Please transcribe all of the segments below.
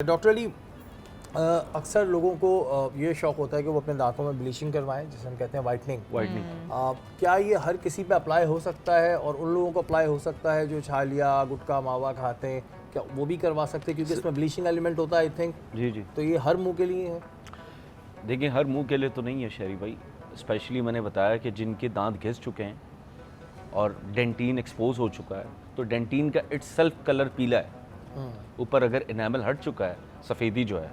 Doctor Ali, अक्सर लोगों को ये शौक होता है कि वो अपने दांतों में ब्लीचिंग करवाएं, जिसे हम कहते हैं वाइटनिंग। क्या ये हर किसी पे अप्लाई हो सकता है और उन लोगों को अप्लाई हो सकता है जो छालिया गुटखा मावा खाते हैं, क्या वो भी करवा सकते हैं? क्योंकि इसमें ब्लीचिंग एलिमेंट होता है आई थिंक। जी जी, तो ये हर मुंह के लिए है? देखिए हर मुंह के लिए तो नहीं है शहरी भाई। स्पेशली मैंने बताया कि जिनके दांत घिस चुके हैं और डेंटिन एक्सपोज हो चुका है, तो डेंटिन का इट्सेल्फ कलर पीला है। ऊपर अगर इनेमल हट चुका है, सफ़ेदी जो है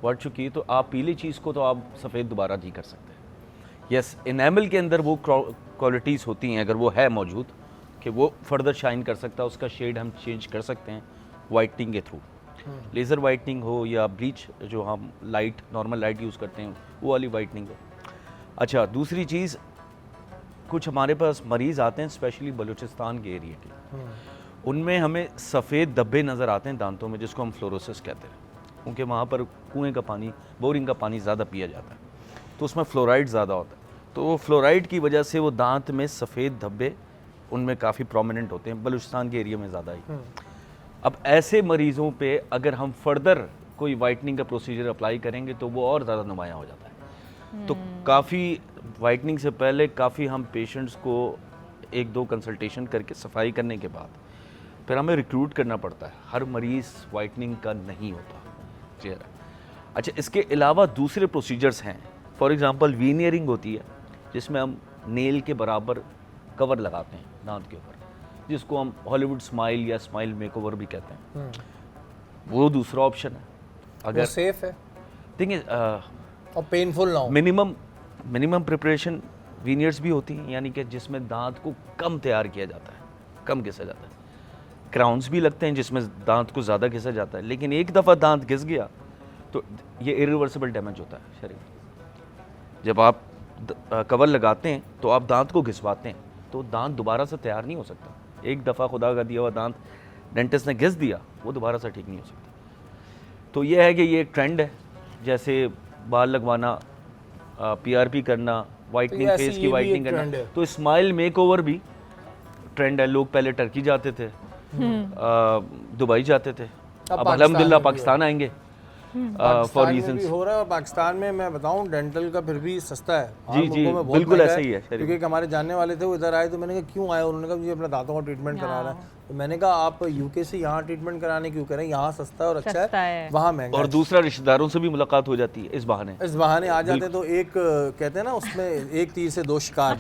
वो हट चुकी है, तो आप पीली चीज़ को तो आप सफ़ेद दोबारा नहीं कर सकते। यस, इनेमल के अंदर वो क्वालिटीज़ होती हैं, अगर वो है मौजूद, कि वो फर्दर शाइन कर सकता है, उसका शेड हम चेंज कर सकते हैं वाइटनिंग के थ्रू। लेज़र वाइटनिंग हो या ब्लीच, जो हम लाइट नॉर्मल लाइट यूज़ करते हैं वो वाली वाइटनिंग हो। अच्छा, दूसरी चीज़, कुछ हमारे पास मरीज़ आते हैं स्पेशली बलूचिस्तान के एरिया के, उनमें हमें सफ़ेद धब्बे नज़र आते हैं दांतों में, जिसको हम फ्लोरोसिस कहते हैं, क्योंकि वहाँ पर कुएं का पानी, बोरिंग का पानी ज़्यादा पिया जाता है, तो उसमें फ्लोराइड ज़्यादा होता है। तो वो फ्लोराइड की वजह से वो दांत में सफ़ेद धब्बे उनमें काफ़ी प्रोमिनेंट होते हैं, बलूचिस्तान के एरिया में ज़्यादा ही। अब ऐसे मरीज़ों पे अगर हम फर्दर कोई वाइटनिंग का प्रोसीजर अप्लाई करेंगे तो वो और ज़्यादा नुमायाँ हो जाता है। तो काफ़ी वाइटनिंग से पहले काफ़ी हम पेशेंट्स को एक दो कंसल्टेशन करके सफाई करने के बाद फिर हमें रिक्रूट करना पड़ता है। हर मरीज़ वाइटनिंग का नहीं होता चेहरा। अच्छा, इसके अलावा दूसरे प्रोसीजर्स हैं। फॉर एग्ज़ाम्पल वीनियरिंग होती है, जिसमें हम नेल के बराबर कवर लगाते हैं दांत के ऊपर, जिसको हम हॉलीवुड स्माइल या स्माइल मेकओवर भी कहते हैं। वो दूसरा ऑप्शन है। अगर सेफ है देखिए और पेनफुल ना हो। मिनिमम प्रिपरेशन वीनियर्स भी होती हैं, यानी कि जिसमें दांत को कम तैयार किया जाता है, कम घिसा जाता है। क्राउन्स भी लगते हैं जिसमें दांत को ज़्यादा घिसा जाता है, लेकिन एक दफ़ा दांत घिस गया तो ये इरिवर्सिबल डैमेज होता है शरीर। जब आप कवर लगाते हैं तो आप दांत को घिसवाते हैं, तो दांत दोबारा से तैयार नहीं हो सकता। एक दफ़ा खुदा का दिया हुआ दांत डेंटिस्ट ने घिस दिया, वो दोबारा से ठीक नहीं हो सकता। तो ये है कि ये ट्रेंड है, जैसे बाल लगवाना, PRP करना, वाइटनिंग, फेस की वाइटनिंग करना, तो स्माइल मेकओवर भी ट्रेंड है। लोग पहले टर्की जाते थे, दुबई जाते थे, अब अल्हम्दुलिल्लाह पाकिस्तान आएंगे फॉर रीजंस। हो रहा है, और पाकिस्तान में मैं बताऊं डेंटल का फिर भी सस्ता है। जी जी, बिल्कुल ऐसा ही है। क्योंकि हमारे जानने वाले थे, वो इधर आए तो मैंने कहा क्यों आए, उन्होंने कहा मुझे अपने दांतों का ट्रीटमेंट कराना है। तो मैंने कहा आप यूके से यहाँ ट्रीटमेंट कराने क्यों करें, यहाँ सस्ता है और अच्छा है, वहाँ महंगा। और दूसरा, रिश्तेदारों से भी मुलाकात हो जाती है इस बहाने आ जाते हैं, तो एक कहते हैं ना उसमें एक तीर से दो शिकार।